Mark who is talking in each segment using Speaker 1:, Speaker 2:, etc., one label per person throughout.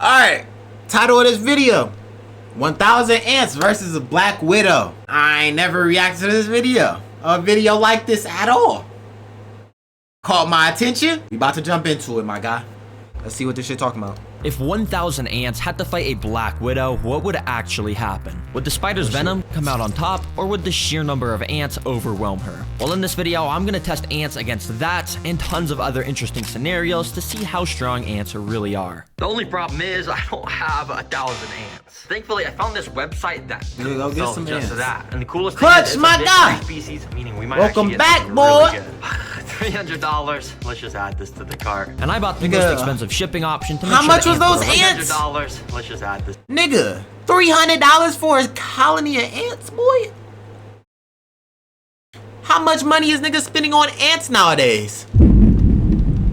Speaker 1: Alright, title of this video, 1000 ants versus a black widow. I ain't never reacted to this video, a video like this at all. Caught my attention. We about to jump into it, my guy. Let's see what this shit talking about.
Speaker 2: If 1,000 ants had to fight a Black Widow, what would actually happen? Would the spider's venom come out on top, or would the sheer number of ants overwhelm her? Well, in this video, I'm gonna test ants against that and tons of other interesting scenarios to see how strong ants really are. The only problem is I don't have 1,000 ants. Thankfully, I found this website that
Speaker 1: go get some
Speaker 2: just
Speaker 1: ants.
Speaker 2: that. And the coolest
Speaker 1: Clutch,
Speaker 2: thing is
Speaker 1: my
Speaker 2: it's
Speaker 1: guy!
Speaker 2: species, meaning we might
Speaker 1: Welcome
Speaker 2: actually get
Speaker 1: back,
Speaker 2: something
Speaker 1: boy!
Speaker 2: really good. $300. Let's just add this to the cart. And I bought the
Speaker 1: Nigga,
Speaker 2: most expensive shipping option to make
Speaker 1: how
Speaker 2: sure
Speaker 1: much
Speaker 2: the
Speaker 1: was those
Speaker 2: ants?
Speaker 1: ants?
Speaker 2: $300. Let's just add this.
Speaker 1: Nigga, $300 for a colony of ants, boy? How much money is niggas spending on ants nowadays?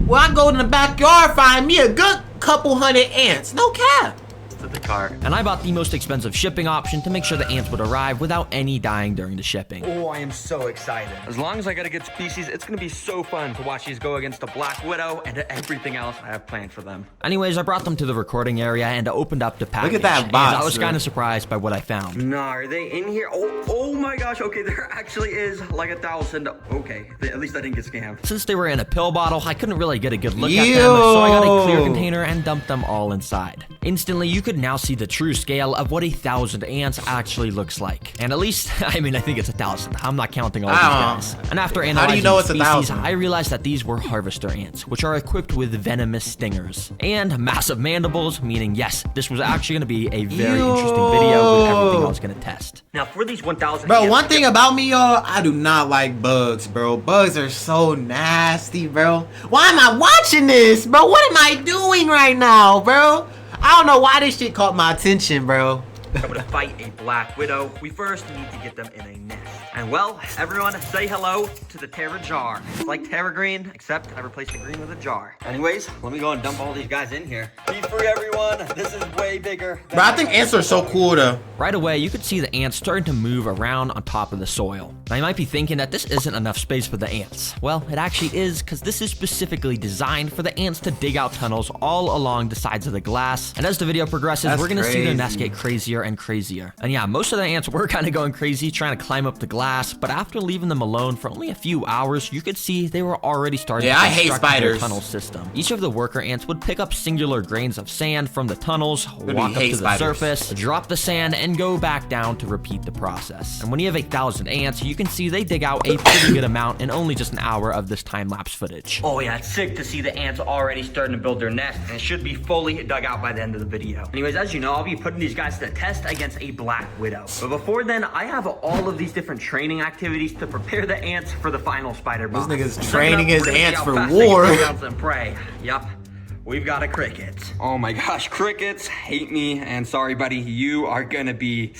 Speaker 1: Well, I go in the backyard, find me a good couple hundred ants, no cap.
Speaker 2: To the cart. And I bought the most expensive shipping option to make sure the ants would arrive without any dying during the shipping.
Speaker 3: Oh, I am so excited. As long as I get a good species, it's gonna be so fun to watch these go against the Black Widow and everything else I have planned for them.
Speaker 2: Anyways, I brought them to the recording area and opened up the package.
Speaker 1: Look at that box,
Speaker 2: and I was
Speaker 1: man.
Speaker 2: kind of surprised by what I found.
Speaker 3: Nah, are they in here? Oh my gosh, okay, there actually is like 1,000. Okay, at least I didn't get scammed.
Speaker 2: Since they were in a pill bottle, I couldn't really get a good look at them, so I got a clear container and dumped them all inside. Instantly, you could now see the true scale of what 1,000 ants actually looks like. And at least, I mean, I think it's 1,000. I'm not counting all these guys. And after analyzing
Speaker 1: know
Speaker 2: the
Speaker 1: it's
Speaker 2: species,
Speaker 1: 1,000?
Speaker 2: I realized that these were harvester ants, which are equipped with venomous stingers. And massive mandibles, meaning yes, this was actually going to be a very interesting video with everything I was going to test.
Speaker 3: Now, for these 1,000
Speaker 1: Bro,
Speaker 3: ants,
Speaker 1: one thing about me, y'all, I do not like bugs, bro. Bugs are so nasty, bro. Why am I watching this, bro? What am I doing right now, bro? I don't know why this shit caught my attention, bro.
Speaker 3: I'm gonna fight a Black Widow. We first need to get them in a nest. And well, everyone say hello to the Terra jar. It's like Terra Green, except I replaced the green with a jar. Anyways, let me go and dump all these guys in here. Be free, everyone. This is way bigger.
Speaker 1: Bro, I think ants are so cool, though.
Speaker 2: Right away, you could see the ants starting to move around on top of the soil. Now, you might be thinking that this isn't enough space for the ants. Well, it actually is, because this is specifically designed for the ants to dig out tunnels all along the sides of the glass. And as the video progresses,
Speaker 1: That's
Speaker 2: we're going to see their nest
Speaker 1: crazy.
Speaker 2: get crazier and crazier. And yeah, most of the ants were kind of going crazy trying to climb up the glass, but after leaving them alone for only a few hours, you could see they were already starting
Speaker 1: Yeah,
Speaker 2: to
Speaker 1: I hate
Speaker 2: construct their
Speaker 1: spiders.
Speaker 2: tunnel system. Each of the worker ants would pick up singular grains of sand from the tunnels,
Speaker 1: me
Speaker 2: walk up
Speaker 1: hate
Speaker 2: to the
Speaker 1: spiders.
Speaker 2: surface, drop the sand, and go back down to repeat the process. And when you have 1,000 ants, you can see they dig out a pretty good amount in only just an hour of this time-lapse footage.
Speaker 3: Oh yeah, it's sick to see the ants already starting to build their nest, and it should be fully dug out by the end of the video. Anyways, as you know, I'll be putting these guys to the test against a Black Widow. But before then, I have all of these different training activities to prepare the ants for the final spider bomb.
Speaker 1: nigga's
Speaker 3: Second
Speaker 1: training
Speaker 3: up,
Speaker 1: his
Speaker 3: we're gonna see
Speaker 1: ants
Speaker 3: how
Speaker 1: for
Speaker 3: fast they can
Speaker 1: war.
Speaker 3: dig out some prey. Yup. We've got a cricket. Oh my gosh, crickets hate me, and sorry buddy, you are gonna be,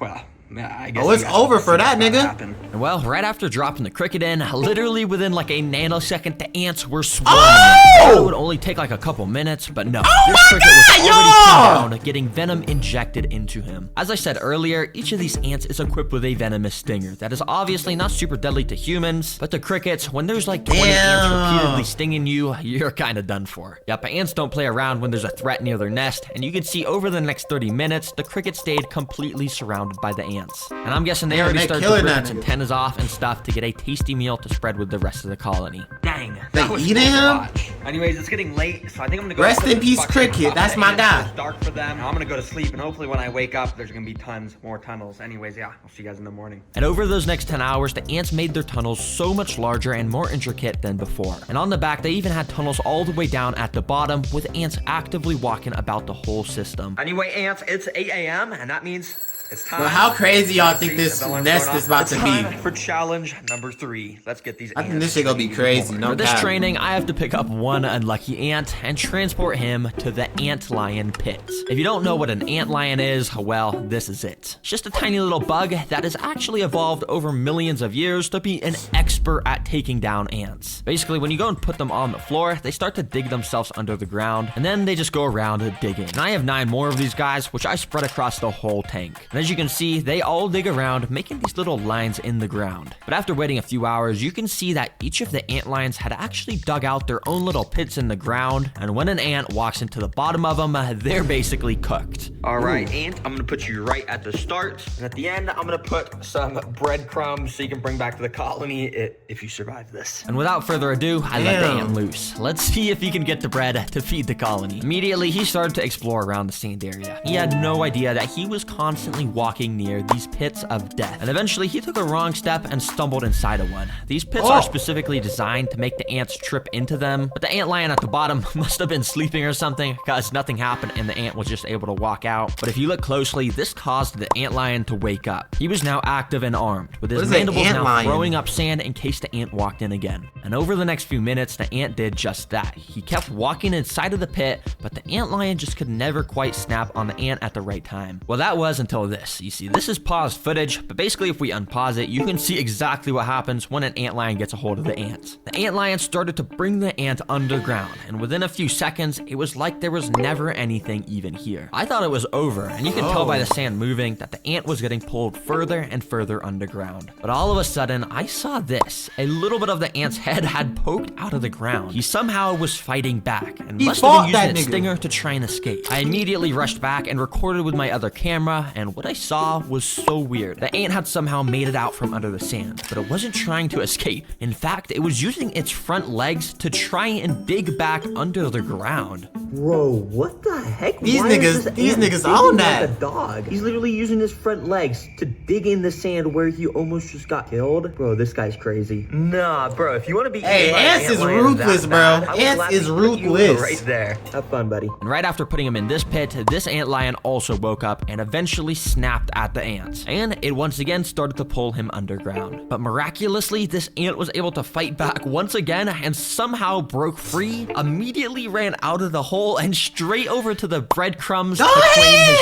Speaker 3: well, I guess.
Speaker 1: Oh, it's over for that, nigga.
Speaker 3: Happen.
Speaker 2: And well, right after dropping the cricket in, literally within like a nanosecond, the ants were swarming.
Speaker 1: Oh!
Speaker 2: It would only take like a couple minutes, but no.
Speaker 1: Oh
Speaker 2: this
Speaker 1: my
Speaker 2: cricket was
Speaker 1: God,
Speaker 2: already
Speaker 1: y'all!
Speaker 2: pinned down, getting venom injected into him. As I said earlier, each of these ants is equipped with a venomous stinger that is obviously not super deadly to humans, but to crickets, when there's like 20 ants
Speaker 1: Damn.
Speaker 2: repeatedly stinging you, you're kind of done for. Yep, ants don't play around when there's a threat near their nest, and you can see over the next 30 minutes, the cricket stayed completely surrounded by the ants. And I'm guessing they
Speaker 1: Damn,
Speaker 2: already
Speaker 1: they
Speaker 2: started to
Speaker 1: killing
Speaker 2: break
Speaker 1: that
Speaker 2: its
Speaker 1: nigga.
Speaker 2: antennas off and stuff to get a tasty meal to spread with the rest of the colony.
Speaker 3: Dang.
Speaker 1: They
Speaker 3: that was
Speaker 1: eating
Speaker 3: fun to
Speaker 1: him?
Speaker 3: watch. Anyways, it's getting late, so I think I'm gonna go.
Speaker 1: Rest
Speaker 3: put
Speaker 1: in
Speaker 3: this
Speaker 1: peace,
Speaker 3: fucking
Speaker 1: cricket.
Speaker 3: up.
Speaker 1: That's my guy.
Speaker 3: It's dark for them. I'm gonna go to sleep, and hopefully when I wake up, there's gonna be tons more tunnels. Anyways, yeah, I'll see you guys in the morning.
Speaker 2: And over those next 10 hours, the ants made their tunnels so much larger and more intricate than before. And on the back, they even had tunnels all the way down at the bottom, with ants actively walking about the whole system.
Speaker 3: Anyway, ants, it's 8 a.m., and that means it's time.
Speaker 1: Bro, how crazy y'all think
Speaker 3: See,
Speaker 1: this
Speaker 3: the alarm's
Speaker 1: nest
Speaker 3: going
Speaker 1: is
Speaker 3: off.
Speaker 1: about
Speaker 3: It's
Speaker 1: to
Speaker 3: time
Speaker 1: be?
Speaker 3: for challenge number 3. Let's get these
Speaker 1: I
Speaker 3: ants.
Speaker 1: think this shit gonna be crazy, no
Speaker 2: For this
Speaker 1: cap.
Speaker 2: training, I have to pick up one unlucky ant and transport him to the ant lion pit. If you don't know what an ant lion is, well, this is it. It's just a tiny little bug that has actually evolved over millions of years to be an expert at taking down ants. Basically, when you go and put them on the floor, they start to dig themselves under the ground, and then they just go around digging. And I have 9 more of these guys, which I spread across the whole tank. And as you can see, they all dig around, making these little lines in the ground. But after waiting a few hours, you can see that each of the ant lions had actually dug out their own little pits in the ground, and when an ant walks into the bottom of them, they're basically cooked.
Speaker 3: All right, Ant, I'm gonna put you right at the start, and at the end, I'm gonna put some breadcrumbs so you can bring back to the colony if you survive this.
Speaker 2: And without further ado, I let the
Speaker 1: Damn.
Speaker 2: ant loose. Let's see if he can get the bread to feed the colony. Immediately, he started to explore around the sand area. He had no idea that he was constantly walking near these pits of death. And eventually, he took a wrong step and stumbled inside of one. These pits are specifically designed to make the ants trip into them, but the ant lion at the bottom must have been sleeping or something, because nothing happened and the ant was just able to walk out. But if you look closely, this caused the ant lion to wake up. He was now active and armed, with his mandibles now throwing up sand in case the ant walked in again. And over the next few minutes, the ant did just that. He kept walking inside of the pit, but the ant lion just could never quite snap on the ant at the right time. Well, that was until this. You see, this is paused footage, but basically if we unpause it, you can see exactly what happens when an ant lion gets a hold of the ant. The ant lion started to bring the ant underground, and within a few seconds, it was like there was never anything even here. I thought it was over, and you can tell by the sand moving that the ant was getting pulled further and further underground. But all of a sudden, I saw this. A little bit of the ant's head had poked out of the ground. He somehow was fighting back, and must have been using its stinger to try and escape. I immediately rushed back and recorded with my other camera, and what I saw was so weird. The ant had somehow made it out from under the sand, but it wasn't trying to escape. In fact, it was using its front legs to try and dig back under the ground.
Speaker 3: Bro, what the heck?
Speaker 1: These
Speaker 3: Why is
Speaker 1: niggas-
Speaker 3: this
Speaker 1: these
Speaker 3: ant
Speaker 1: niggas
Speaker 3: digging
Speaker 1: own
Speaker 3: like
Speaker 1: that.
Speaker 3: a dog. He's literally using his front legs to dig in the sand where he almost just got killed. Bro, this guy's crazy. Nah, bro, if you want to be
Speaker 1: Hey,
Speaker 3: eaten by an
Speaker 1: ants
Speaker 3: ant
Speaker 1: is
Speaker 3: lion
Speaker 1: ruthless,
Speaker 3: that
Speaker 1: bro.
Speaker 3: bad, I would
Speaker 1: Ants
Speaker 3: gladly
Speaker 1: is
Speaker 3: put you
Speaker 1: ruthless.
Speaker 3: right there. Have fun, buddy.
Speaker 2: And right after putting him in this pit, this ant lion also woke up and eventually snapped at the ants. And it once again started to pull him underground. But miraculously, this ant was able to fight back once again and somehow broke free, immediately ran out of the hole and straight over to the breadcrumbs to claim his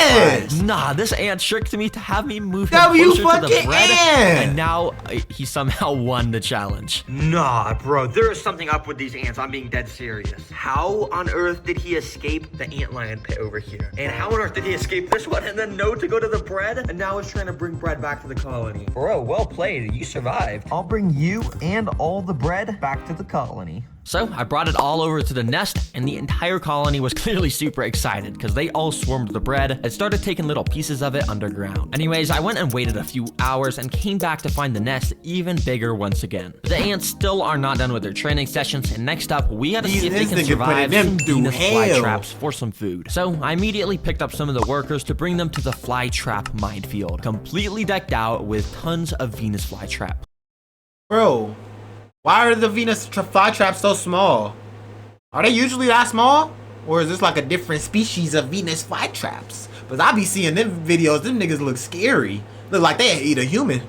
Speaker 2: prize. Nah, this ant tricked me to have me move him closer to the bread, and now he somehow won the challenge.
Speaker 3: Nah, bro, there is something up with these ants. I'm being dead serious. How on earth did he escape the ant lion pit over here? And how on earth did he escape this one and then know to go to the bread? And now he's trying to bring bread back to the colony. Bro, well played. You survived. I'll bring you and all the bread back to the colony.
Speaker 2: So I brought it all over to the nest, and the entire colony was clearly super excited because they all swarmed the bread and started taking little pieces of it underground. Anyways, I went and waited a few hours and came back to find the nest even bigger once again. The ants still are not done with their training sessions, and next up, we gotta see if they can survive some Venus flytraps for some food. So I immediately picked up some of the workers to bring them to the flytrap minefield, completely decked out with tons of Venus flytrap.
Speaker 1: Bro, why are the Venus flytraps so small? Are they usually that small? Or is this like a different species of Venus flytraps? Because I be seeing them videos, them niggas look scary. Look like they eat a human.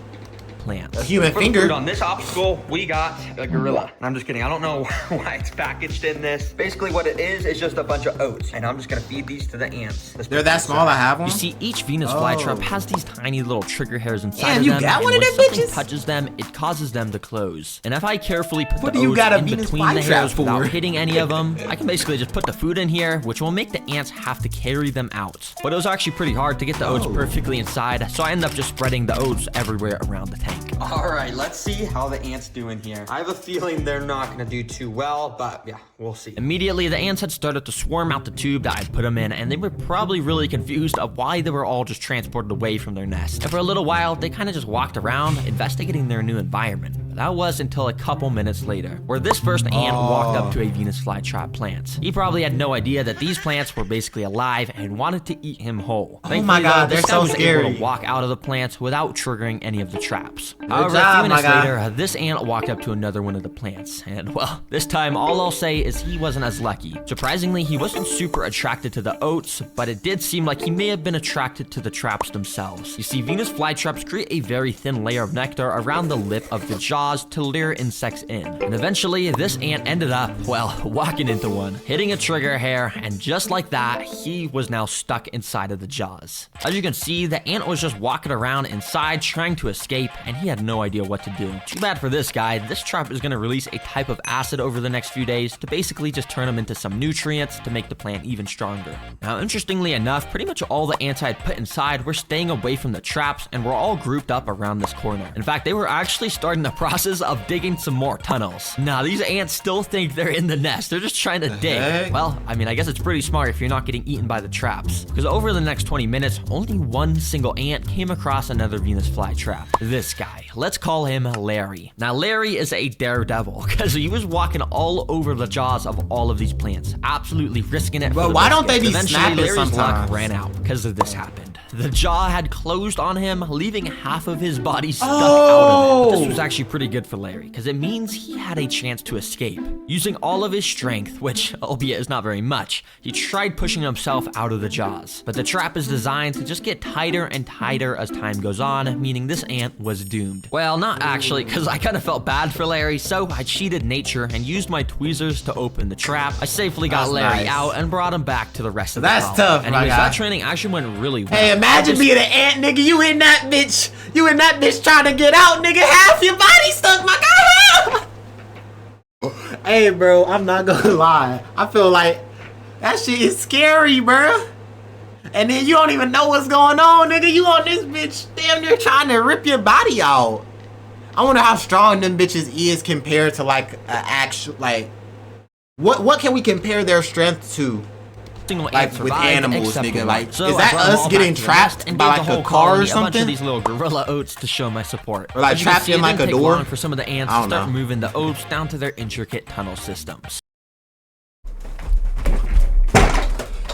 Speaker 2: Plants.
Speaker 1: A human
Speaker 3: For
Speaker 1: finger.
Speaker 3: food on this obstacle, we got a gorilla. And I'm just kidding. I don't know why it's packaged in this. Basically, what it is just a bunch of oats. And I'm just gonna feed these to the ants.
Speaker 1: They're that small, I have one?
Speaker 2: You see, each Venus flytrap has these tiny little trigger hairs inside
Speaker 1: Damn,
Speaker 2: of
Speaker 1: you
Speaker 2: them,
Speaker 1: got
Speaker 2: and
Speaker 1: one of
Speaker 2: when
Speaker 1: them
Speaker 2: something
Speaker 1: bitches?
Speaker 2: touches them, it causes them to close. And if I carefully put
Speaker 1: What
Speaker 2: the
Speaker 1: do you
Speaker 2: oats
Speaker 1: got a
Speaker 2: in
Speaker 1: Venus
Speaker 2: between the
Speaker 1: flytrap
Speaker 2: hairs without
Speaker 1: for?
Speaker 2: hitting any of them, I can basically just put the food in here, which will make the ants have to carry them out. But it was actually pretty hard to get the oats perfectly inside, so I ended up just spreading the oats everywhere around the tank.
Speaker 3: All right, let's see how the ants do in here. I have a feeling they're not gonna do too well, but yeah, we'll see.
Speaker 2: Immediately, the ants had started to swarm out the tube that I put them in, and they were probably really confused of why they were all just transported away from their nest. And for a little while, they kind of just walked around, investigating their new environment. But that was until a couple minutes later, where this first ant walked up to a Venus flytrap plant. He probably had no idea that these plants were basically alive and wanted to eat him whole.
Speaker 1: Oh my God,
Speaker 2: this
Speaker 1: they're
Speaker 2: guy
Speaker 1: so
Speaker 2: was able
Speaker 1: scary.
Speaker 2: to walk out of the plants without triggering any of the traps.
Speaker 1: Good
Speaker 2: However, a
Speaker 1: job,
Speaker 2: few
Speaker 1: my
Speaker 2: minutes
Speaker 1: guy.
Speaker 2: later, this ant walked up to another one of the plants, and well, this time all I'll say is he wasn't as lucky. Surprisingly, he wasn't super attracted to the oats, but it did seem like he may have been attracted to the traps themselves. You see, Venus flytraps create a very thin layer of nectar around the lip of the jaw jaws to lure insects in. And eventually, this ant ended up, well, walking into one, hitting a trigger hair, and just like that, he was now stuck inside of the jaws. As you can see, the ant was just walking around inside trying to escape, and he had no idea what to do. Too bad for this guy. This trap is going to release a type of acid over the next few days to basically just turn him into some nutrients to make the plant even stronger. Now, interestingly enough, pretty much all the ants I had put inside were staying away from the traps and were all grouped up around this corner. In fact, they were actually starting the process of digging some more tunnels. Now, these ants still think they're in the nest. They're just trying to dig.
Speaker 1: Heck?
Speaker 2: Well, I mean, I guess it's pretty smart if you're not getting eaten by the traps. Because over the next 20 minutes, only one single ant came across another Venus flytrap. This guy. Let's call him Larry. Now, Larry is a daredevil because he was walking all over the jaws of all of these plants, absolutely risking it.
Speaker 1: But why don't they be
Speaker 2: Eventually,
Speaker 1: snapping
Speaker 2: Larry's luck
Speaker 1: sometimes?
Speaker 2: ran out because of this happened. The jaw had closed on him, leaving half of his body stuck out of it. But this was actually pretty good for Larry, because it means he had a chance to escape. Using all of his strength, which, albeit is not very much, he tried pushing himself out of the jaws. But the trap is designed to just get tighter and tighter as time goes on, meaning this ant was doomed. Well, not actually, because I kind of felt bad for Larry, so I cheated nature and used my tweezers to open the trap. I safely got
Speaker 1: That's
Speaker 2: Larry
Speaker 1: nice.
Speaker 2: out and brought him back to the rest of
Speaker 1: That's
Speaker 2: the colony.
Speaker 1: tough, my
Speaker 2: Anyways,
Speaker 1: guy.
Speaker 2: that training actually went really well.
Speaker 1: Hey, imagine being an ant, nigga. You in that bitch. You in that bitch trying to get out, nigga. Half your body stuck, my guy. Hey, bro, I'm not gonna lie. I feel like that shit is scary, bro. And then you don't even know what's going on, nigga. You on this bitch damn near trying to rip your body out. I wonder how strong them bitches is compared to like actual like what can we compare their strength to? Like with animals, nigga. Like, is that us getting trapped by like a car or
Speaker 2: A bunch of
Speaker 1: something?
Speaker 2: these little gorilla oats to show my support.
Speaker 1: Or like
Speaker 2: As you can
Speaker 1: trapped
Speaker 2: see,
Speaker 1: in
Speaker 2: it
Speaker 1: like
Speaker 2: didn't
Speaker 1: a
Speaker 2: take
Speaker 1: door?
Speaker 2: long for some of the ants
Speaker 1: I
Speaker 2: to
Speaker 1: don't
Speaker 2: start
Speaker 1: know.
Speaker 2: moving the oats down to their intricate tunnel systems.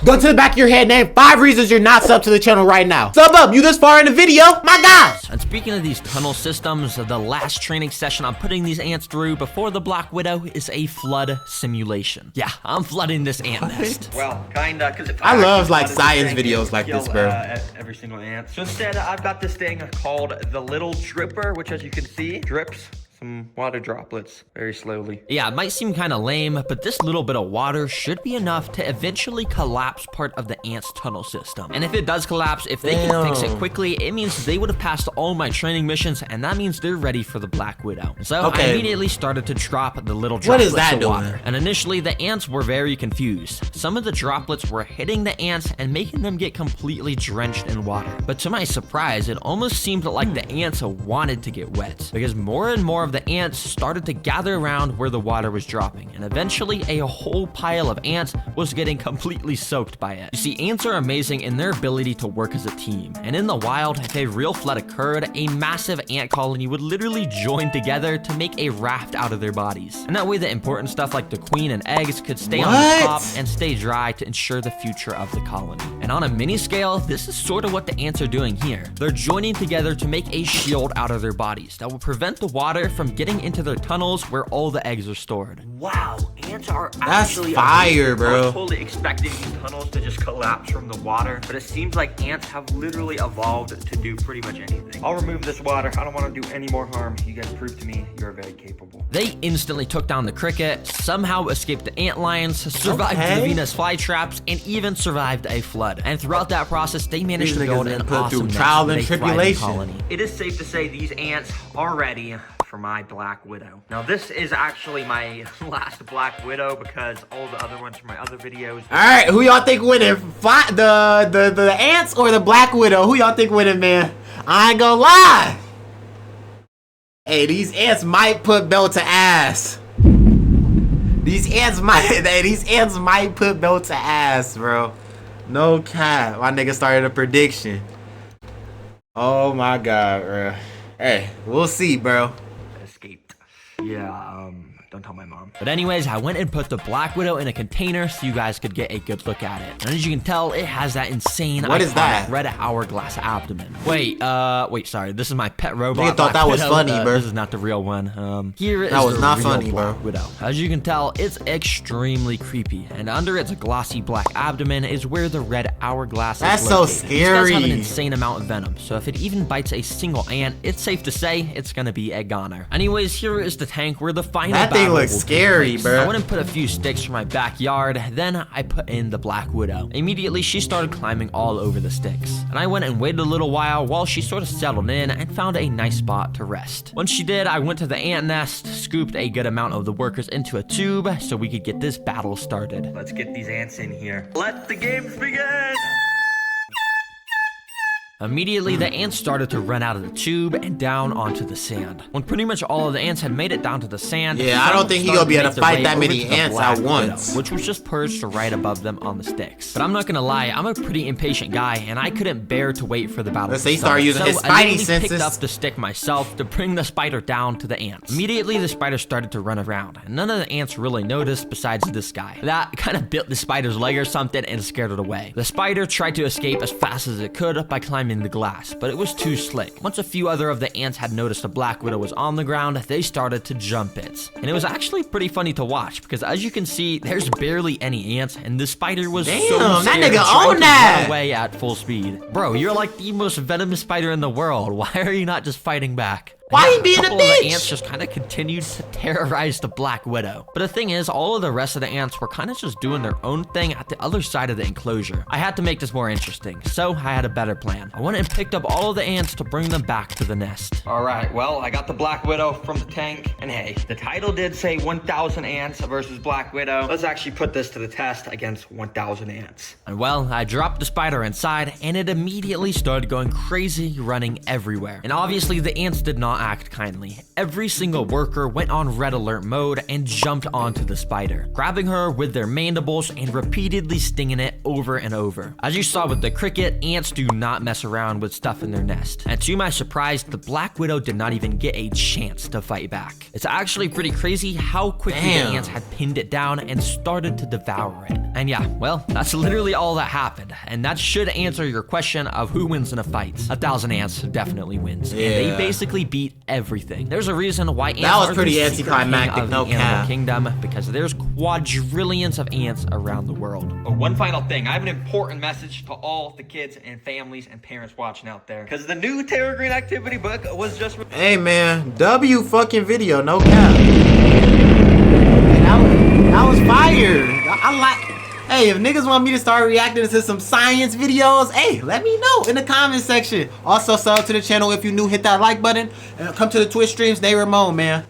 Speaker 1: Go to the back of your head, name 5 reasons you're not sub to the channel right now. Sub up, you this far in the video, my guys.
Speaker 2: And speaking of these tunnel systems, the last training session I'm putting these ants through before the Black Widow is a flood simulation. Yeah, I'm flooding this ant nest.
Speaker 3: Well, kinda, because
Speaker 1: I love like science videos like this, bro.
Speaker 3: Every single ant. So instead, I've got this thing called the Little Dripper, which, as you can see, drips some water droplets very slowly.
Speaker 2: Yeah, it might seem kind of lame, but this little bit of water should be enough to eventually collapse part of the ant's tunnel system. And if it does collapse, if they can fix it quickly, it means they would have passed all my training missions, and that means they're ready for the Black Widow. So I
Speaker 1: Okay.
Speaker 2: immediately started to drop the little
Speaker 1: What
Speaker 2: droplets
Speaker 1: is that
Speaker 2: of
Speaker 1: doing?
Speaker 2: water. And initially, the ants were very confused. Some of the droplets were hitting the ants and making them get completely drenched in water. But to my surprise, it almost seemed like the ants wanted to get wet, because more and more of the ants started to gather around where the water was dropping, and eventually a whole pile of ants was getting completely soaked by it. You see, ants are amazing in their ability to work as a team, and in the wild, if a real flood occurred, a massive ant colony would literally join together to make a raft out of their bodies. And that way the important stuff like the queen and eggs could stay on the
Speaker 1: What?
Speaker 2: top and stay dry to ensure the future of the colony. And on a mini scale, this is sort of what the ants are doing here. They're joining together to make a shield out of their bodies that will prevent the water from getting into their tunnels where all the eggs are stored.
Speaker 3: Wow, ants are
Speaker 1: That's
Speaker 3: actually
Speaker 1: fire,
Speaker 3: amazing.
Speaker 1: bro.
Speaker 3: I was totally expecting these tunnels to just collapse from the water, but it seems like ants have literally evolved to do pretty much anything. I'll remove this water. I don't want to do any more harm. You guys prove to me you're very capable.
Speaker 2: They instantly took down the cricket, somehow escaped the ant lions, survived
Speaker 1: Okay.
Speaker 2: the Venus flytraps, and even survived a flood. And throughout that process, they managed
Speaker 1: These
Speaker 2: to build
Speaker 1: niggas
Speaker 2: an
Speaker 1: been put through
Speaker 2: awesome nest
Speaker 1: trial
Speaker 2: with
Speaker 1: and
Speaker 2: a thriving
Speaker 1: tribulation.
Speaker 2: colony.
Speaker 3: It is safe to say these ants are ready for my Black Widow. Now this is actually my last Black Widow because all the other ones from my other videos.
Speaker 1: All right, who y'all think winning? The ants or the Black Widow? Who y'all think winning, man? I ain't gonna lie. Hey, these ants might put belt to ass. These ants might put belt to ass, bro. No cap. My nigga started a prediction. Oh my god, bro. Hey, we'll see, bro.
Speaker 3: Escaped. Yeah, Don't tell my mom.
Speaker 2: But anyways, I went and put the Black Widow in a container so you guys could get a good look at it. And as you can tell, it has that insane
Speaker 1: What is that?
Speaker 2: red hourglass abdomen. Wait, sorry. This is my pet robot.
Speaker 1: Nigga thought
Speaker 2: Black
Speaker 1: that was
Speaker 2: Widow.
Speaker 1: funny, bro.
Speaker 2: This is not the real one. Here is
Speaker 1: That was
Speaker 2: the
Speaker 1: not
Speaker 2: real
Speaker 1: funny,
Speaker 2: Black
Speaker 1: bro.
Speaker 2: Widow. As you can tell, it's extremely creepy. And under its glossy black abdomen is where the red hourglass
Speaker 1: That's
Speaker 2: is
Speaker 1: so
Speaker 2: located. These guys have an
Speaker 1: scary.
Speaker 2: insane amount of venom, so if it even bites a single ant, it's safe to say it's gonna be a goner. Anyways, here is the tank where the final
Speaker 1: That thing
Speaker 2: battle
Speaker 1: looks
Speaker 2: will take
Speaker 1: scary,
Speaker 2: place.
Speaker 1: bro.
Speaker 2: I went and put a few sticks from my backyard, then I put in the Black Widow. Immediately, she started climbing all over the sticks, and I went and waited a little while she sort of settled in and found a nice spot to rest. Once she did, I went to the ant nest, scooped a good amount of the workers into a tube so we could get this battle started.
Speaker 3: Let's get these ants in here. Let the games begin!
Speaker 2: Immediately, the ants started to run out of the tube and down onto the sand. When pretty much all of the ants had made it down to the sand,
Speaker 1: Yeah, I don't think he gonna be able to fight that many ants at
Speaker 2: Widow,
Speaker 1: once.
Speaker 2: which was just perched right above them on the sticks. But I'm not gonna lie, I'm a pretty impatient guy, and I couldn't bear to wait for the battle
Speaker 1: Let's
Speaker 2: to
Speaker 1: say he
Speaker 2: start.
Speaker 1: started using
Speaker 2: So
Speaker 1: his
Speaker 2: I
Speaker 1: spidey
Speaker 2: literally
Speaker 1: senses.
Speaker 2: picked up the stick myself to bring the spider down to the ants. Immediately, the spider started to run around, and none of the ants really noticed besides this guy. That kind of bit the spider's leg or something and scared it away. The spider tried to escape as fast as it could by climbing the glass, but it was too slick. Once a few other of the ants had noticed the Black Widow was on the ground, they started to jump it. And it was actually pretty funny to watch because as you can see, there's barely any ants and the spider was
Speaker 1: Damn,
Speaker 2: so
Speaker 1: that
Speaker 2: scared
Speaker 1: nigga
Speaker 2: trying
Speaker 1: own
Speaker 2: to
Speaker 1: that.
Speaker 2: run away at full speed. Bro, you're like the most venomous spider in the world. Why are you not just fighting back?
Speaker 1: Why
Speaker 2: Yeah,
Speaker 1: he being a
Speaker 2: couple of
Speaker 1: bitch?
Speaker 2: the ants just kind of continued to terrorize the Black Widow. But the thing is, all of the rest of the ants were kind of just doing their own thing at the other side of the enclosure. I had to make this more interesting, so I had a better plan. I went and picked up all of the ants to bring them back to the nest.
Speaker 3: Alright, well, I got the Black Widow from the tank. And hey, the title did say 1,000 ants versus Black Widow. Let's actually put this to the test against 1,000 ants.
Speaker 2: And well, I dropped the spider inside, and it immediately started going crazy, running everywhere. And obviously, the ants did not act kindly. Every single worker went on red alert mode and jumped onto the spider, grabbing her with their mandibles and repeatedly stinging it over and over. As you saw with the cricket, ants do not mess around with stuff in their nest. And to my surprise, the Black Widow did not even get a chance to fight back. It's actually pretty crazy how quickly
Speaker 1: Damn.
Speaker 2: the ants had pinned it down and started to devour it. And yeah, well, that's literally all that happened. And that should answer your question of who wins in a fight. 1,000 ants definitely wins. And they
Speaker 1: Yeah.
Speaker 2: basically beat everything. There's a reason why ants
Speaker 1: was
Speaker 2: are
Speaker 1: pretty
Speaker 2: the secret
Speaker 1: anticlimactic,
Speaker 2: king of
Speaker 1: no
Speaker 2: the animal
Speaker 1: cap.
Speaker 2: kingdom, because there's quadrillions of ants around the world.
Speaker 3: Oh, one final thing. I have an important message to all the kids and families and parents watching out there. Because the new Terra Green activity book was just...
Speaker 1: Hey man, W fucking video, no cap. That was fire. I like. Hey, if niggas want me to start reacting to some science videos, hey, let me know in the comment section. Also, sub to the channel if you new, hit that like button, and come to the Twitch streams. They Ramon, man.